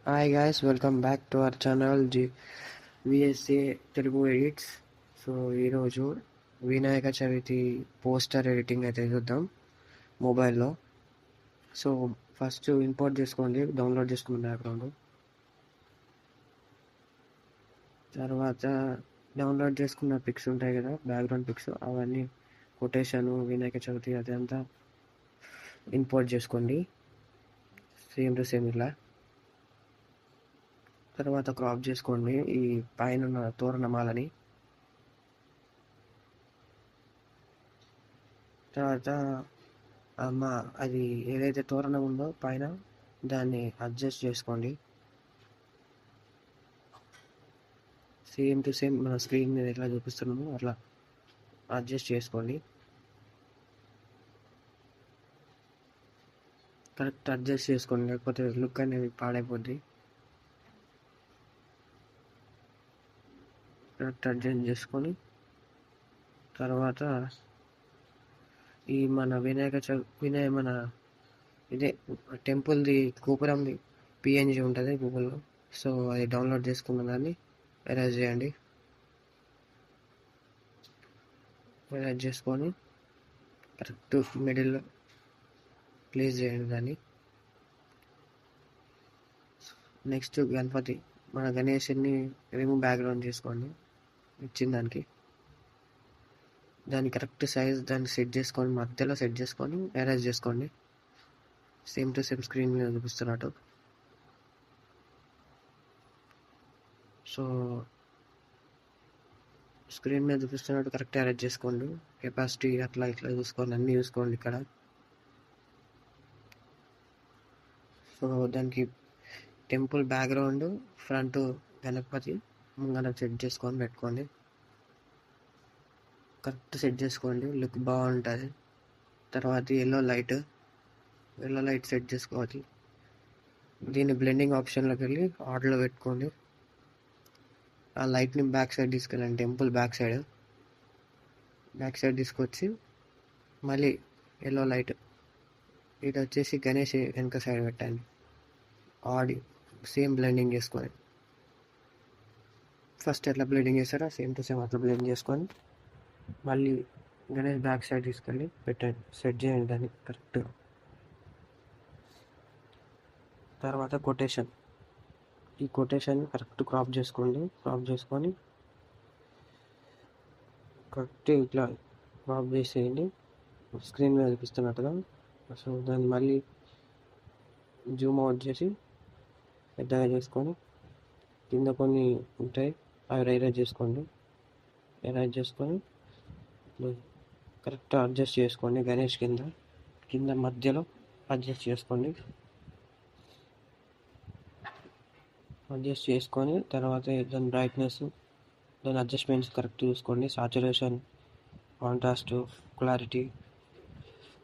Hi guys, welcome back to our channel VSA Telugu edits. So ఈరోజు Vinayaka Chavithi poster editing అయితే చూద్దాం మొబైల్లో. సో ఫస్ట్ ఇంపోర్ట్ చేసుకోండి, డౌన్లోడ్ చేసుకున్న బ్యాక్గ్రౌండ్. తర్వాత డౌన్లోడ్ చేసుకున్న పిక్స్ ఉంటాయి కదా, బ్యాక్గ్రౌండ్ పిక్స్, అవన్నీ కొటేషను వినాయక చవితి అదంతా ఇంపోర్ట్ చేసుకోండి, సేమ్ టు సేమ్ ఇలా. తర్వాత క్రాప్ చేసుకోండి ఈ పైన ఉన్న తోరణమాలని. తర్వాత అది ఏదైతే తోరణం ఉందో పైన దాన్ని అడ్జస్ట్ చేసుకోండి, సేమ్ టు సేమ్ మన స్క్రీన్ మీద ఎట్లా చూపిస్తున్నామో అట్లా అడ్జస్ట్ చేసుకోండి. కరెక్ట్ అడ్జస్ట్ చేసుకోండి, లేకపోతే లుక్ అనేది పాడైపోద్ది. కరెక్ట్ అడ్జస్ట్ చేసుకొని తర్వాత ఈ మన మన ఇదే టెంపుల్ది గోపురంది పిఎన్జీ ఉంటుంది గూగుల్లో. సో అది డౌన్లోడ్ చేసుకున్న దాన్ని ఎరేజ్ చేయండి. ఎరేజ్ చేసుకొని కరెక్ట్ మిడిల్లో ప్లేస్ చేయండి దాన్ని. నెక్స్ట్ గణపతి, మన గణేషుని రిమూవ్ బ్యాక్గ్రౌండ్ చేసుకోండి ఇచ్చిన దాన్ని కరెక్ట్ సైజ్ దాన్ని సెట్ చేసుకొని మధ్యలో సెట్ చేసుకొని ఎరేజ్ చేసుకోండి, సేమ్ టు సేమ్ స్క్రీన్ మీద చూపిస్తున్నట్టు. సో స్క్రీన్ మీద చూపిస్తున్నట్టు కరెక్ట్ ఎరేజ్ చేసుకోండి. కెపాసిటీ అట్లా ఇట్లా చూసుకోండి, అన్నీ చూసుకోండి ఇక్కడ. సో దానికి టెంపుల్ బ్యాక్గ్రౌండ్ ఫ్రంట్ గణపతి ముంగన సెట్ చేసుకొని పెట్టుకోండి, కరెక్ట్ సెట్ చేసుకోండి, లుక్ బాగుంటుంది. తర్వాత ఎల్లో లైట్ సెట్ చేసుకోవాలి. దీన్ని బ్లెండింగ్ ఆప్షన్లోకి వెళ్ళి ఆర్డర్లో పెట్టుకోండి. ఆ లైట్ని బ్యాక్ సైడ్ తీసుకెళ్ళండి, టెంపుల్ బ్యాక్ సైడ్ తీసుకొచ్చి మళ్ళీ ఎల్లో లైట్ ఇటు వచ్చేసి గణేష్ వెనక సైడ్ పెట్టండి. సేమ్ బ్లెండింగ్ చేసుకొని ఫస్ట్ ఎట్లా బ్లెండింగ్ చేస్తారో సేమ్ టు సేమ్ అట్లా బ్లెండ్ చేసుకొని మళ్ళీ గణేష్ బ్యాక్ సైడ్ తీసుకెళ్ళి పెట్టండి, సెట్ చేయండి దాన్ని కరెక్ట్గా. తర్వాత ఈ కొటేషన్ కరెక్ట్ క్రాప్ చేసుకొని కరెక్ట్ ఇట్లా క్రాప్ చేసేయండి స్క్రీన్ మీద చూపిస్తున్నట్టుగా. సో దాన్ని మళ్ళీ జూమ్ అవుట్ చేసి పెద్దగా చేసుకొని కింద కొన్ని ఉంటాయి అవి ఎరేజ్ చేసుకొని కరెక్ట్ అడ్జస్ట్ చేసుకోండి. గణేష్ కింద మధ్యలో అడ్జస్ట్ చేసుకొని తర్వాత దాని బ్రైట్నెస్, దాని అడ్జస్ట్మెంట్స్ కరెక్ట్ చూసుకోండి. సాచురేషన్, కాంట్రాస్ట్, క్లారిటీ,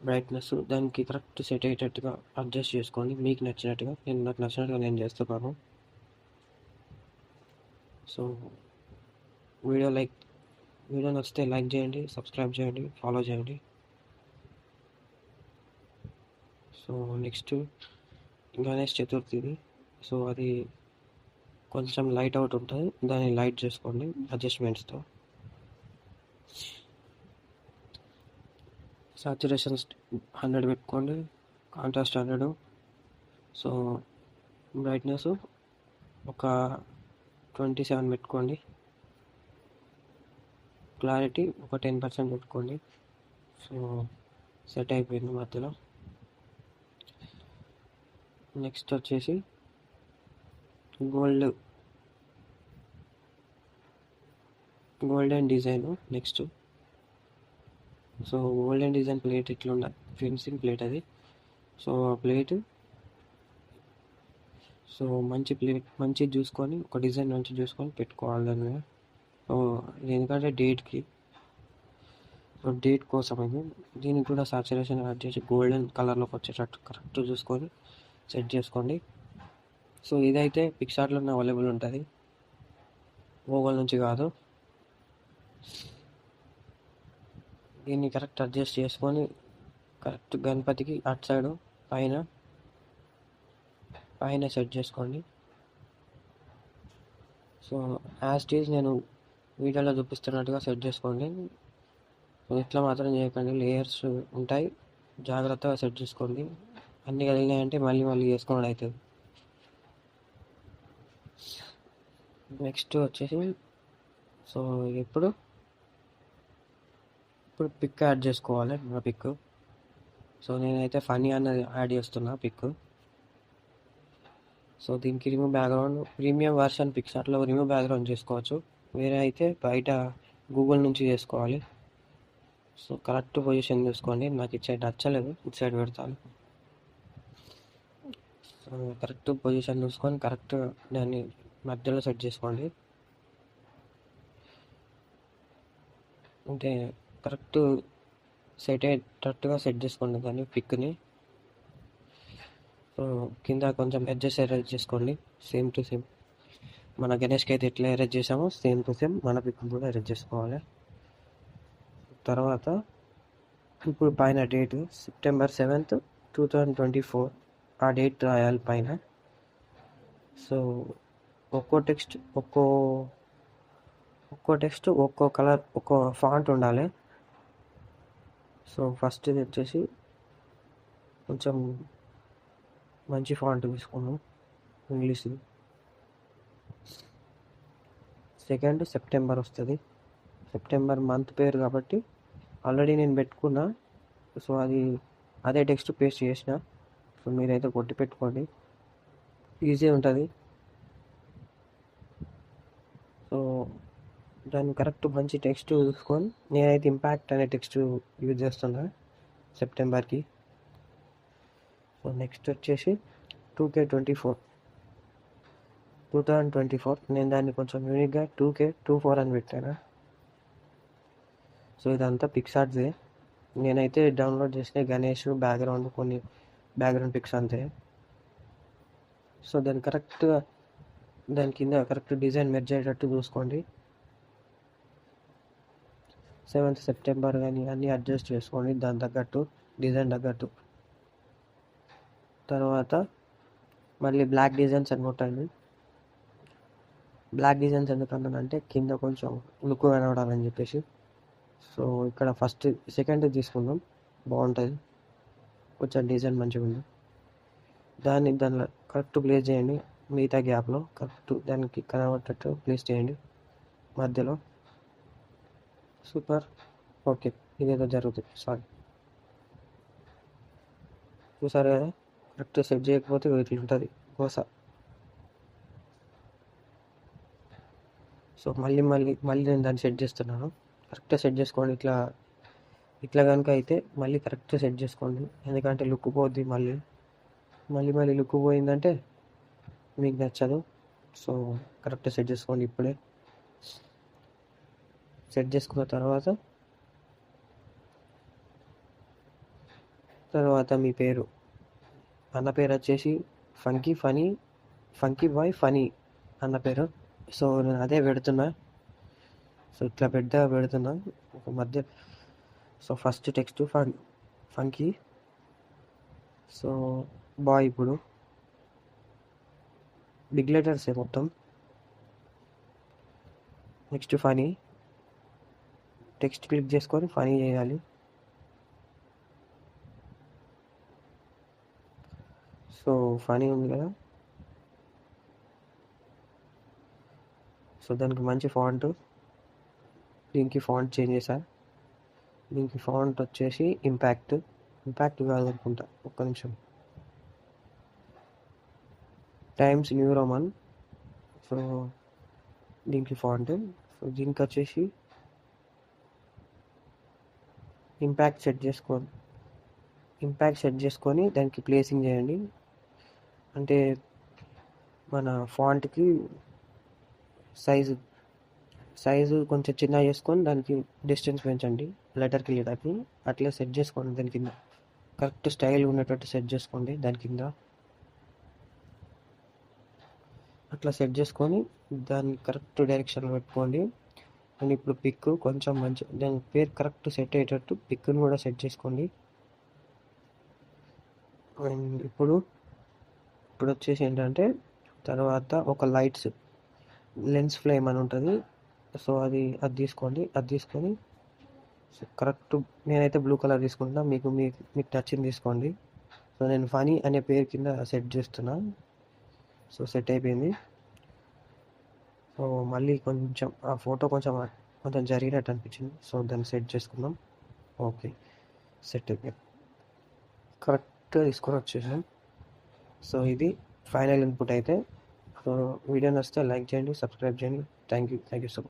బ్రైట్నెస్ దానికి కరెక్ట్ సెట్ అయ్యేటట్టుగా అడ్జస్ట్ చేసుకోండి, మీకు నచ్చినట్టుగా. నాకు నచ్చినట్టుగా నేను చేస్తున్నాను. సో వీడియో నచ్చితే లైక్ చేయండి, సబ్స్క్రైబ్ చేయండి, ఫాలో చేయండి. సో నెక్స్ట్ గణేష్ చతుర్థిది. సో అది కొంచెం లైట్ అవుట్ ఉంటుంది, దాన్ని లైట్ చేసుకోండి అడ్జస్ట్మెంట్స్తో. సాచురేషన్ 100 పెట్టుకోండి, కాంట్రాస్ట్ 100. సో బ్రైట్నెస్ ఒక 27 పెట్టుకోండి, క్లారిటీ ఒక 10% పెట్టుకోండి. సో సెట్ అయిపోయింది మధ్యలో. నెక్స్ట్ వచ్చేసి golden design. Next so golden design plate ఇట్లా ఉండాలి, ఫెన్సింగ్ ప్లేట్ అది. సో ప్లేట్ సో మంచి చూసుకొని ఒక డిజైన్ మంచి చూసుకొని పెట్టుకోవాలి దాని మీద. సో ఎందుకంటే డేట్ కోసం ఇది. దీనికి కూడా సాచురేషన్ యాడ్ చేసి గోల్డెన్ కలర్లోకి వచ్చేటట్టు కరెక్ట్ చూసుకొని సెట్ చేసుకోండి. సో ఇదైతే పిక్సార్ట్లోనే అవైలబుల్ ఉంటుంది, గూగుల్ నుంచి కాదు. దీన్ని కరెక్ట్ అడ్జస్ట్ చేసుకొని కరెక్ట్ గణపతికి అటు సైడు పైన సెట్ చేసుకోండి. సో యాజ్ ఇట్ ఈజ్ నేను వీడియోలో చూపిస్తున్నట్టుగా సెట్ చేసుకోండి. ఇట్లా మాత్రం చేయకండి, లేయర్స్ ఉంటాయి, జాగ్రత్తగా సెట్ చేసుకోండి. అన్నీ కలిగినాయంటే మళ్ళీ మళ్ళీ చేసుకోవడం అవుతుంది. నెక్స్ట్ వచ్చేసి సో ఇప్పుడు పిక్ యాడ్ చేసుకోవాలి, నా పిక్. సో నేనైతే ఫనీ అన్నది యాడ్ చేస్తున్నా పిక్. సో దీనికి రిమూవ్ బ్యాక్గ్రౌండ్ ప్రీమియం వర్షన్ పిక్సార్ట్లో రిమూవ్ బ్యాక్గ్రౌండ్ చేసుకోవచ్చు, వేరే అయితే బయట గూగుల్ నుంచి చేసుకోవాలి. సో కరెక్ట్ పొజిషన్ చూసుకోండి, నాకు ఇటు సైడ్ నచ్చలేదు, ఇటు సైడ్ పెడతాను. సో కరెక్ట్ పొజిషన్ చూసుకొని కరెక్ట్ దాన్ని మధ్యలో సెట్ చేసుకోండి. అంటే కరెక్ట్ సెట్ అయ్యేటట్టుగా సెట్ చేసుకోండి దాన్ని పిక్ని. సో కింద కొంచెం ఎడ్జెస్ ఎరేజ్ చేసుకోండి, సేమ్ టు సేమ్ మన గణేష్కి అయితే ఎట్లా ఎరేజ్ చేసామో సేమ్ టు సేమ్ మన పిక్ కూడా ఎరేజ్ చేసుకోవాలి. తర్వాత ఇప్పుడు పైన డేట్ September 7th, 2024 ఆ డేట్ రాయాలి పైన. సో ఒక్కో టెక్స్ట్ ఒక్కో కలర్ ఒక్కో ఫాంట్ ఉండాలి. సో ఫస్ట్ ఇది వచ్చేసి కొంచెం మంచి ఫాంట్ తీసుకున్నాం, ఇంగ్లీష్. సెకండ్ సెప్టెంబర్ వస్తుంది, సెప్టెంబర్ మంత్ పేరు కాబట్టి ఆల్రెడీ నేను పెట్టుకున్నా. సో అదే టెక్స్ట్ పేస్ట్ చేసిన. సో మీరైతే కొట్టి పెట్టుకోండి, ఈజీ ఉంటుంది. సో దాన్ని కరెక్ట్ మంచి టెక్స్ట్ చూసుకొని నేనైతే ఇంపాక్ట్ అనే టెక్స్ట్ యూజ్ చేస్తున్నా సెప్టెంబర్కి. సో నెక్స్ట్ వచ్చేసి 2024 నేను దాన్ని కొంచెం యూనిక్గా 2K24 అని పెట్టాను. సో ఇదంతా పిక్సార్ట్దే, నేనైతే డౌన్లోడ్ చేసిన గణేష్ బ్యాక్గ్రౌండ్ కొన్ని బ్యాక్గ్రౌండ్ పిక్స్ అంతే. సో దాని కింద కరెక్ట్ డిజైన్ మెర్జ్ అయ్యేటట్టు చూసుకోండి. 7th September కానీ అన్నీ అడ్జస్ట్ చేసుకోండి దాని తగ్గట్టు, డిజైన్ తగ్గట్టు. తర్వాత మళ్ళీ బ్లాక్ డిజైన్స్ అని కొట్టండి. బ్లాక్ డిజైన్స్ ఎందుకన్నానంటే కింద కొంచెం లుక్ కనబడాలని చెప్పేసి. సో ఇక్కడ సెకండ్ తీసుకుందాం, బాగుంటుంది, కొంచెం డిజైన్ మంచిగా ఉంది. దానిలో కరెక్ట్ ప్లేస్ చేయండి, మిగతా గ్యాప్లో కరెక్ట్ దానికి కనబడేటట్టు ప్లేస్ చేయండి మధ్యలో. సూపర్, ఓకే, ఇదేదో జరుగుతుంది. సారీ, చూసారు కదా, కరెక్ట్ సెట్ చేయకపోతే ఇట్లా ఉంటుంది కోస. సో మళ్ళీ నేను దాన్ని సెట్ చేస్తున్నాను. కరెక్ట్గా సెట్ చేసుకోండి, ఇట్లా కనుక అయితే మళ్ళీ కరెక్ట్గా సెట్ చేసుకోండి, ఎందుకంటే లుక్ పోద్ది. మళ్ళీ లుక్ పోయిందంటే మీకు నచ్చదు. సో కరెక్ట్గా సెట్ చేసుకోండి. ఇప్పుడే సెట్ చేసుకున్న తర్వాత మీ పేరు, అన్న పేరు వచ్చేసి ఫంకీ బాయ్ ఫనీ అన్న పేరు. సో నేను అదే పెడుతున్నా. సో ఇట్లా పెడుతున్నా ఒక మధ్య. So first text funky, so boy ఇప్పుడు బిగ్ లెటర్సే మొత్తం. నెక్స్ట్ ఫనీ, టెక్స్ట్ క్లిక్ చేసుకొని ఫనీ చేయాలి. సో ఫనీ ఉంది కదా, సో దానికి మంచి ఫాంట్, దీనికి ఫాంట్ చేంజ్ చేశా. దీనికి ఫాంట్ వచ్చేసి ఇంపాక్ట్ కాదనుకుంటా, ఒక్క నిమిషం, టైమ్స్ న్యూ రోమన్. సో దీనికి ఫాంట్, సో దీనికి వచ్చేసి ఇంపాక్ట్ సెట్ చేసుకొని దానికి ప్లేసింగ్ చేయండి. అంటే మన ఫాంట్కి సైజు కొంచెం చిన్న చేసుకొని దానికి డిస్టెన్స్ పెంచండి లెటర్కి అట్లా సెట్ చేసుకోండి. దాని కింద కరెక్ట్ స్టైల్ ఉండేటట్టు సెట్ చేసుకోండి. దాని కింద అట్లా సెట్ చేసుకొని దాన్ని కరెక్ట్ డైరెక్షన్లో పెట్టుకోండి. అండ్ ఇప్పుడు పిక్ కొంచెం దాని పేరు కరెక్ట్ సెట్ అయ్యేటట్టు పిక్ని కూడా సెట్ చేసుకోండి. అండ్ ఇప్పుడు వచ్చేసి ఏంటంటే తర్వాత ఒక లెన్స్ ఫ్లేమ్ అని ఉంటుంది. సో అది తీసుకోండి. అది తీసుకొని సో కరెక్ట్ నేనైతే బ్లూ కలర్ తీసుకుంటున్నా. మీకు నచ్చింది తీసుకోండి. సో నేను ఫనీ అనే పేరు కింద సెట్ చేస్తున్నా. సో సెట్ అయిపోయింది. సో మళ్ళీ కొంచెం ఆ ఫోటో కొంచెం జరిగినట్టు అనిపించింది. సో దాన్ని సెట్ చేసుకుందాం. ఓకే, సెట్ అయిపోయింది. కరెక్ట్గా తీసుకొని వచ్చేసాం. సో ఇది ఫైనల్ ఇన్పుట్ అయితే. సో వీడియో నచ్చితే లైక్ చేయండి, సబ్స్క్రైబ్ చేయండి. Thank you so much.